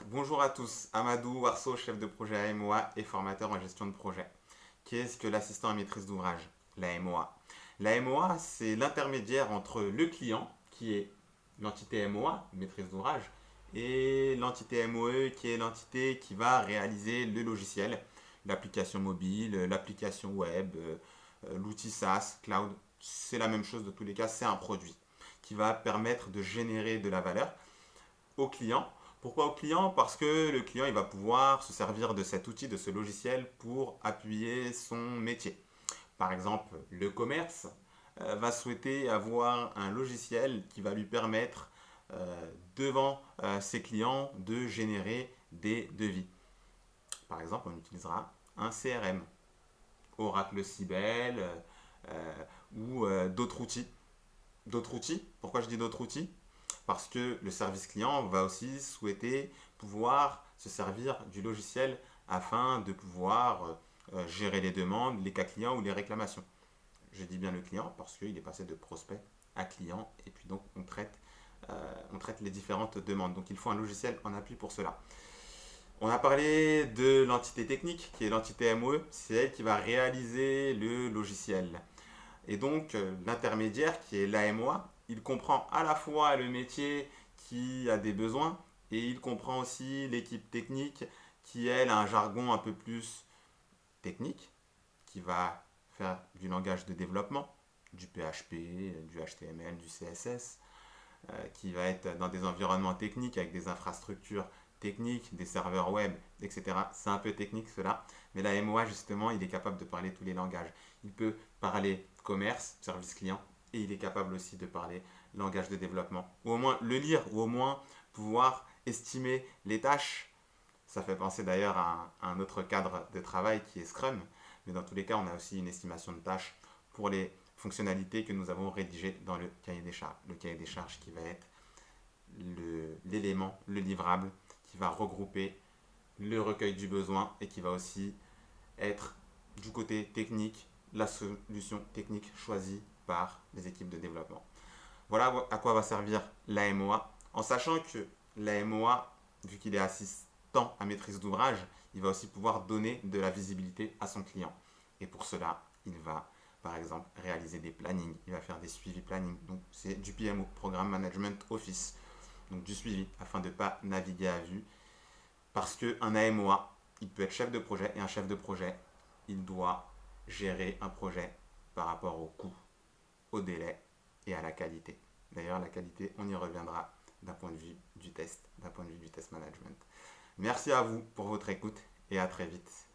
Bonjour à tous, Amadou Warso, chef de projet AMOA et formateur en gestion de projet. Qu'est-ce que l'assistant à maîtrise d'ouvrage? L'AMOA. L'AMOA, c'est l'intermédiaire entre le client, qui est l'entité MOA, maîtrise d'ouvrage, et l'entité MOE, qui est l'entité qui va réaliser le logiciel, l'application mobile, l'application web, l'outil SaaS, cloud. C'est la même chose de tous les cas, c'est un produit qui va permettre de générer de la valeur au client. Pourquoi au client? Parce que le client il va pouvoir se servir de cet outil, de ce logiciel pour appuyer son métier. Par exemple, le commerce va souhaiter avoir un logiciel qui va lui permettre devant ses clients de générer des devis. Par exemple, on utilisera un CRM, Oracle Sybelle ou d'autres outils. D'autres outils. Pourquoi je dis d'autres outils? Parce que le service client va aussi souhaiter pouvoir se servir du logiciel afin de pouvoir gérer les demandes, les cas clients ou les réclamations. Je dis bien le client parce qu'il est passé de prospect à client et puis donc on traite les différentes demandes. Donc il faut un logiciel en appui pour cela. On a parlé de l'entité technique qui est l'entité MOE, c'est elle qui va réaliser le logiciel. Et donc, l'intermédiaire qui est l'AMOA, il comprend à la fois le métier qui a des besoins et il comprend aussi l'équipe technique qui, elle, a un jargon un peu plus technique, qui va faire du langage de développement, du PHP, du HTML, du CSS, qui va être dans des environnements techniques avec des infrastructures techniques, des serveurs web, etc. C'est un peu technique cela, mais la MOA justement, il est capable de parler tous les langages. Il peut parler commerce, service client, et il est capable aussi de parler langage de développement, ou au moins le lire, ou au moins pouvoir estimer les tâches. Ça fait penser d'ailleurs à un autre cadre de travail qui est Scrum, mais dans tous les cas, on a aussi une estimation de tâches pour les fonctionnalités que nous avons rédigées dans le cahier des charges. Le cahier des charges qui va être l'élément, le livrable, qui va regrouper le recueil du besoin et qui va aussi être du côté technique la solution technique choisie par les équipes de développement. Voilà à quoi va servir l'AMOA, en sachant que l'AMOA, vu qu'il est assistant à maîtrise d'ouvrage, il va aussi pouvoir donner de la visibilité à son client. Et pour cela, il va par exemple réaliser des plannings, il va faire des suivis planning. Donc c'est du PMO, Programme Management Office, donc du suivi afin de ne pas naviguer à vue. Parce qu'un AMOA, il peut être chef de projet et un chef de projet, il doit gérer un projet par rapport au coût, au délai et à la qualité. D'ailleurs, la qualité, on y reviendra d'un point de vue du test, d'un point de vue du test management. Merci à vous pour votre écoute et à très vite.